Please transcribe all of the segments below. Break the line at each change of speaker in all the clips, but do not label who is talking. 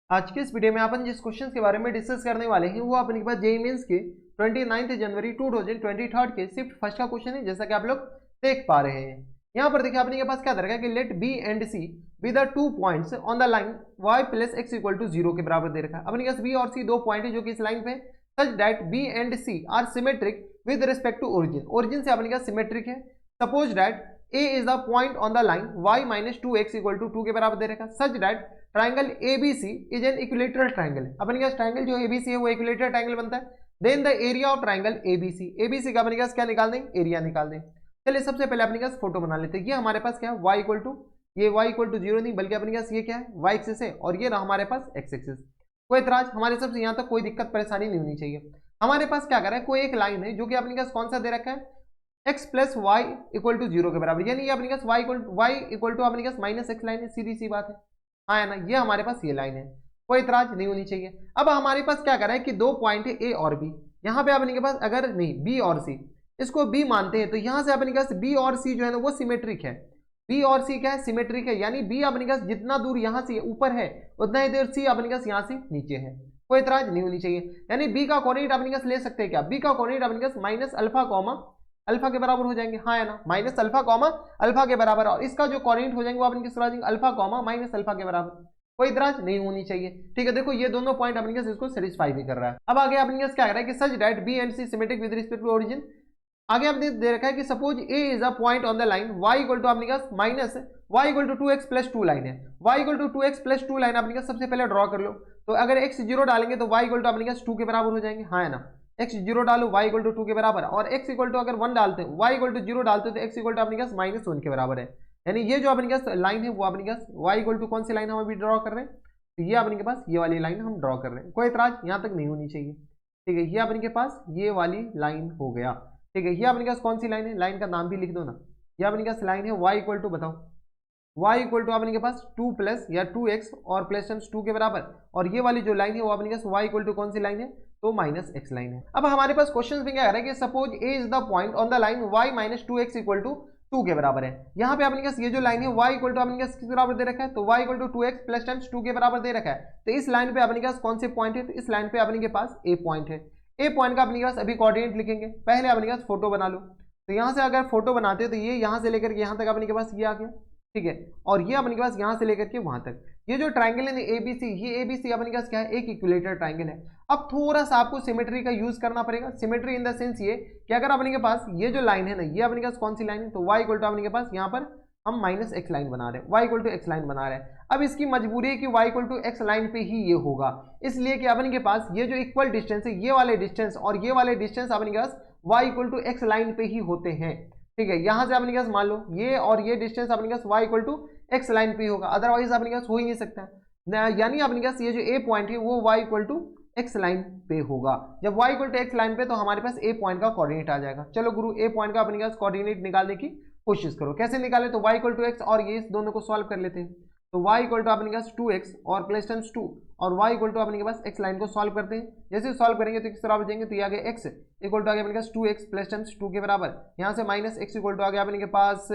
आज के इस वीडियो में अपन जिस क्वेश्चन के बारे में डिस्कस करने वाले हैं वो अपने के पास जेईई मेंस के 29 जनवरी 2023 के शिफ्ट फर्स्ट का क्वेश्चन है, जैसा कि आप लोग देख पा रहे हैं। यहाँ पर देखिए अपने के पास क्या दे रखा है कि let B and C with the 2 points on the line y plus x equal to 0 के बराबर दे रखा है। अपने के पास बी और सी दो पॉइंट है जो कि इस लाइन पे such that B and C are symmetric with respect to origin. Origin से अपने के पास सिमेट्रिक है। Suppose that a is the point on the line y minus 2x equal to 2 के बराबर दे रखा है। Such that triangle ABC is an equilateral triangle है। अपने पास ट्राइंगल जो ABC है वो इक्विलेटरल ट्राइंगल बनता है। Then the area of triangle ABC का अपने पास क्या निकाल देंगे, एरिया निकाल देंगे। चलिए सबसे पहले अपने पास फोटो बना लेते हैं। ये हमारे पास क्या है y इक्वल टू, ये y इक्वल टू 0 नहीं बल्कि अपने पास ये क्या है y एक्सिस है और ये रहा हमारे पास x एक्सिस। कोई इतराज हमारे सबसे यहाँ तक कोई दिक्कत परेशानी नहीं होनी चाहिए। हमारे पास क्या कर रहा है, कोई एक लाइन है जो कि अपने पास कौन सा दे रखा है x plus y equal to 0 के बराबर, यानी ये अपने पास y इक्वल टू अपने पास माइनस एक्स लाइन है। सीधी सी बात है, हाँ है ना, ये हमारे पास ये लाइन है, कोई इतराज नहीं होनी चाहिए। अब हमारे पास क्या कर रहा है कि दो पॉइंट है a और b। यहाँ पे अपने के पास अगर नहीं b और c, इसको b मानते हैं तो यहाँ से अपने पास b और c जो है ना वो सिमेट्रिक है। b और c क्या है, सिमेट्रिक है, यानी b अपने पास जितना दूर यहाँ से ऊपर है उतना ही देर c अपने पास यहाँ से नीचे है, कोई इतराज नहीं होनी चाहिए। यानी b का कोऑर्डिनेट अपने पास ले सकते हैं क्या, b का कोऑर्डिनेट अपने पास माइनस अल्फा कॉमा अल्फा के बराबर हो जाएंगे, हाँ है ना, माइनस अल्फा कॉमा अल्फा के बराबर, और इसका जो कोऑर्डिनेट हो जाएंगे वो अपने किस जाएंगे अल्फा कॉमा माइनस अल्फा के बराबर, कोई इतराज नहीं होनी चाहिए। ठीक है, देखो ये दोनों पॉइंट अपने पास इसको सेटिस्फाई भी कर रहा है। अब आगे अपने पास क्या कर रहा है कि such that B and C symmetric with respect to origin. आगे आपने दे रखा है कि suppose A is a point on the line y equal to अपने पास minus y equal to 2x plus 2 line है। y equal to 2x plus 2 line अपने पास सबसे पहले ड्रॉ कर लो। तो अगर x 0 डालेंगे तो y इक्वल टू अपने पास 2 के बराबर हो जाएंगे, हाँ है ना, x 0 डालो y इक्वल टू 2 के बराबर, और x इक्वल टू अगर 1 डालते हैं y इक्वल टू 0 डालते हैं तो x इक्वल टू अपने पास माइनस 1 के बराबर है। यानी ये जो अपने पास लाइन है वो अपने पास y इक्वल टू कौन सी लाइन हम अभी ड्रॉ कर रहे हैं, तो ये अपने के पास ये वाली लाइन हम ड्रॉ कर रहे हैं, कोई इतराज यहाँ तक नहीं होनी चाहिए। ठीक है, ये अपने के पास ये वाली लाइन हो गया। ठीक है, ये अपने पास कौन सी लाइन है, लाइन का नाम भी लिख दो ना, ये अपने पास लाइन है y इक्वल टू, बताओ y इक्वल टू अपने के पास 2 प्लस या 2x और प्लस 2 के बराबर, और ये वाली जो लाइन है वो अपने पास y इक्वल टू कौन सी लाइन है, तो माइनस x लाइन है। अब हमारे पास क्वेश्चन में क्या आ रहा है कि suppose a is the point on the line y minus 2x equal to 2 के बराबर है। यहाँ पे अपने पास ये जो लाइन है y इक्वल टू अपने पास किस बराबर दे रखा है, तो y equal to 2x plus 2 के बराबर दे रखा है। तो इस लाइन पे अपने पास कौन से पॉइंट है, तो इस लाइन पे अपने के पास a पॉइंट है। a पॉइंट का अपने पास अभी कोऑर्डिनेट लिखेंगे, पहले अपने पास फोटो बना लो। तो यहाँ से अगर फोटो बनाते हैं तो ये यहाँ से लेकर के यहाँ तक अपने के पास ये आ गया, ठीक है, और ये अपने के पास यहाँ से लेकर के वहां तक ये जो ट्राइंगल है ABC, ये ABC अपने पास क्या है, एक इक्विलेटरल ट्राइंगल है। अब थोड़ा सा आपको सिमेट्री का यूज करना पड़ेगा। सिमेट्री इन द सेंस ये कि अगर अपने के पास ये जो लाइन है ना, ये अपने के पास कौन सी लाइन है, तो y इक्वल टू अपने के पास यहाँ पर हम माइनस x लाइन बना रहे हैं, y equal to x line बना रहे हैं। अब इसकी मजबूरी है कि y equal to x line पे ही ये होगा, इसलिए कि अपने के पास ये जो इक्वल डिस्टेंस है, ये वाले डिस्टेंस और ये वाले डिस्टेंस अपने के पास y equal to x line पे ही होते हैं। ठीक है, यहाँ से अपने पास मान लो ये और ये डिस्टेंस अपने पास y equal to x line पे होगा, अदरवाइज अपने पास हो ही नहीं सकता। यानी अपने पास ये जो a पॉइंट है वो y equal to x line पे होगा। जब y equal to x line पे तो हमारे पास a पॉइंट का कोऑर्डिनेट आ जाएगा। चलो गुरु a पॉइंट का अपने पास कोऑर्डिनेट निकालने की कोशिश करो, कैसे निकाले, तो y इक्वल टू x और ये इस दोनों को सॉल्व कर लेते हैं। तो y इक्वल टू अपने पास 2x और प्लस 2 और y इक्वल टू अपने के पास x लाइन को सॉल्व करते हैं। जैसे सॉल्व करेंगे तो किस तरह बचेंगे, तो ये आ गया x इक्वल टू आ गया अपने पास 2x प्लस 2 के बराबर, यहाँ से माइनस x इक्वल टू आ गया अपने के पास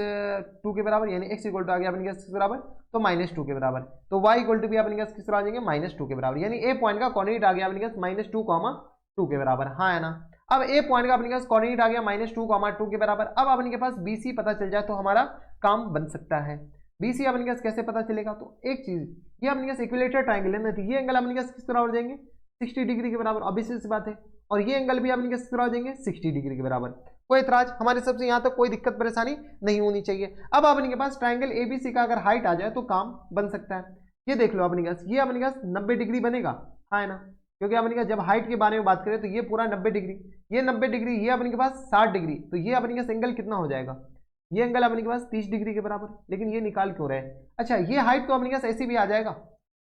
2 के बराबर, यानी x इक्वल टू आ गया अपने के पास किस बराबर, तो माइनस 2 के बराबर। तो y इक्वल टू भी अपने पास किस तरह आ जाएंगे, माइनस 2 के बराबर, यानी a पॉइंट का कोऑर्डिनेट आ गया अपने पास माइनस 2 के बराबर, हाँ है ना। अब a पॉइंट का अपने पास कोऑर्डिनेट आ गया माइनस 2 के बराबर। अब अपने के पास BC पता चल जाए तो हमारा काम बन सकता है। BC अपने पास कैसे पता चलेगा, तो एक चीज, ये अपने पास इक्विलेटरल ट्राइंगल है ना, तो ये एंगल अपने पास किस तरह हो जाएंगे, 60 डिग्री के बराबर, ऑब्वियस सी बात है, और ये एंगल भी अपने किस तरह हो जाएंगे, 60 डिग्री के बराबर। कोई इतराज हमारे सबसे यहाँ तक कोई दिक्कत परेशानी नहीं होनी चाहिए। अब अपने के पास ट्राइंगल ABC का अगर हाइट आ जाए तो काम बन सकता है। ये देख लो अपने पास, ये अपने पास 90 डिग्री बनेगा, हाँ है ना, क्योंकि अपने पास जब हाइट के बारे में बात करें तो ये पूरा 90 डिग्री, ये 90 डिग्री, ये अपने के पास 60 डिग्री, तो ये अपने पास एंगल कितना हो जाएगा, ये एंगल अपने के पास 30 डिग्री के बराबर। लेकिन ये निकाल क्यों रहे, अच्छा ये हाइट तो अपने पास ऐसी भी आ जाएगा।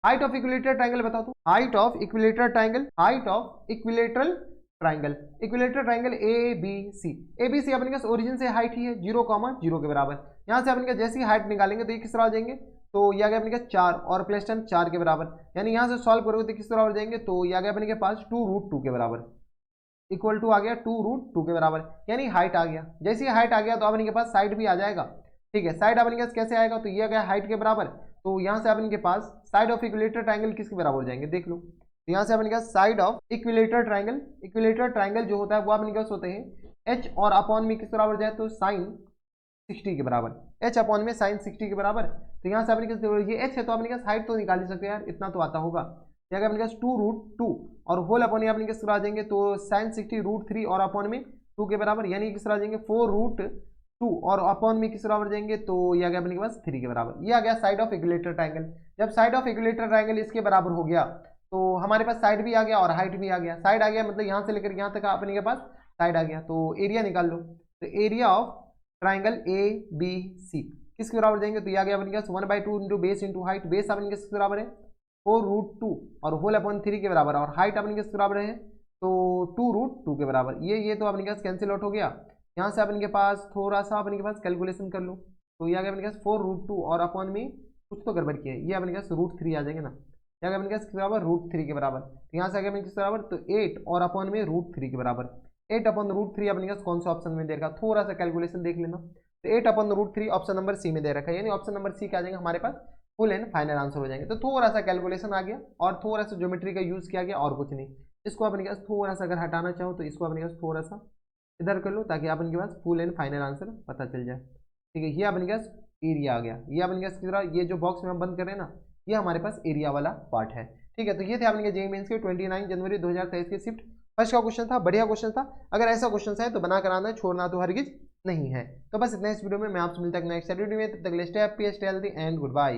हाइट ऑफ इक्विलेटरल ट्राइंगल बताओ तो, height of equilateral triangle, height of equilateral triangle, equilateral triangle ABC अपने पास ओरिजिन से हाइट ही है 0,0 के बराबर। यहाँ से अपने जैसी हाइट निकालेंगे तो ये किस तरह आ जाएंगे, तो ये आ गया अपने के 4 और प्लस 4 के बराबर, यानी यहाँ से सॉल्व करोगे तो किस तरह हो जाएंगे, तो ये आ गया अपने के पास 2√2 के बराबर, इक्वल टू आ गया 2√2 के बराबर, यानी हाइट आ गया। जैसे हाइट आ गया तो अपने के पास साइड भी आ जाएगा। ठीक है, साइड अपने के पास कैसे आएगा, तो ये आ गया हाइट के बराबर, तो यहाँ से अपन के पास साइड ऑफ इक्विलेटरल ट्राइंगल किसके बराबर हो जाएंगे, देख लो। तो यहाँ से अपन के पास साइड ऑफ इक्विलेटरल ट्राइंगल जो होता है वो अपन के पास होते हैं एच और अपॉन में किस बराबर जाए तो साइन 60 के बराबर, एच अपॉन में साइन 60 के बराबर। तो यहाँ से अपने पास ये एच है तो अपने पास हाइट तो निकाल ही सकते हैं यार, इतना तो आता होगा। क्या अपने पास 2√2 और होल अपॉन में अपने किस तरह आ जाएंगे तो साइन 60 √3 और अपॉन में 2 के बराबर, यानी किस तरह आ जाएंगे 4√2 और अपॉन में किस बराबर जाएंगे तो ये आ गया अपने के पास 3 के बराबर। ये आ गया साइड ऑफ इक्विलेटरल ट्राइंगल। जब साइड ऑफ इक्विलेटरल ट्राइंगल इसके बराबर हो गया तो हमारे पास साइड भी आ गया और हाइट भी आ गया। साइड आ गया मतलब यहाँ से लेकर यहाँ तक अपने के पास साइड आ गया। तो एरिया निकाल लो, तो area of triangle A B C किसके बराबर जाएंगे तो ये आ गया अपने पास 1/2 into base into height. Base अपने किसके बराबर है 4√2 और होल अपॉन 3 के बराबर, और हाइट अपने किसके बराबर है तो 2√2 के बराबर। ये तो अपने पास कैंसिल आउट हो गया। यहाँ से अपने के पास थोड़ा सा अपने के पास कैलकुलेशन कर लो, तो ये आ गया अपने पास 4√2 और अपॉन में कुछ तो गड़बड़ किया है, ये अपने पास √3 आ जाएंगे ना, क्या अपने पास किसके बराबर √3 के बराबर। तो यहाँ से आ गया अपने किसके बराबर तो 8 और अपॉन में √3 के बराबर। 8 अपॉन √3 अपने पास कौन सा ऑप्शन में दे रखा, थोड़ा सा कैलकुलेशन देख लेना। तो 8 अपॉन √3 ऑप्शन नंबर सी में दे रखा है, यानी ऑप्शन नंबर सी क्या आ जाएगा हमारे पास फुल एंड फाइनल आंसर हो जाएंगे। तो थोड़ा सा कैलकुलेशन आ गया और थोड़ा सा ज्योमेट्री का यूज किया गया और कुछ नहीं। इसको अपने पास थोड़ा सा अगर हटाना चाहो तो इसको अपने पास थोड़ा सा इधर कर लो ताकि अपने के पास फुल एंड फाइनल आंसर पता चल जाए। ठीक है, ये अपने पास एरिया आ गया, ये अपने पास कितना, ये जो बॉक्स में हम बंद कर रहे हैं ना ये हमारे पास एरिया वाला पार्ट है। ठीक है, तो ये थे अपने जेईई मेंस के 29 जनवरी 2023 के शिफ्ट फर्स्ट का क्वेश्चन था, बढ़िया क्वेश्चन था। अगर ऐसा क्वेश्चन है तो बना कर आना, छोड़ना तो हरगिज नहीं है। तो बस इतना इस वीडियो में, मैं आपसे मिलता हूं नेक्स्ट वीडियो में, तब तक stay happy stay healthy and good bye.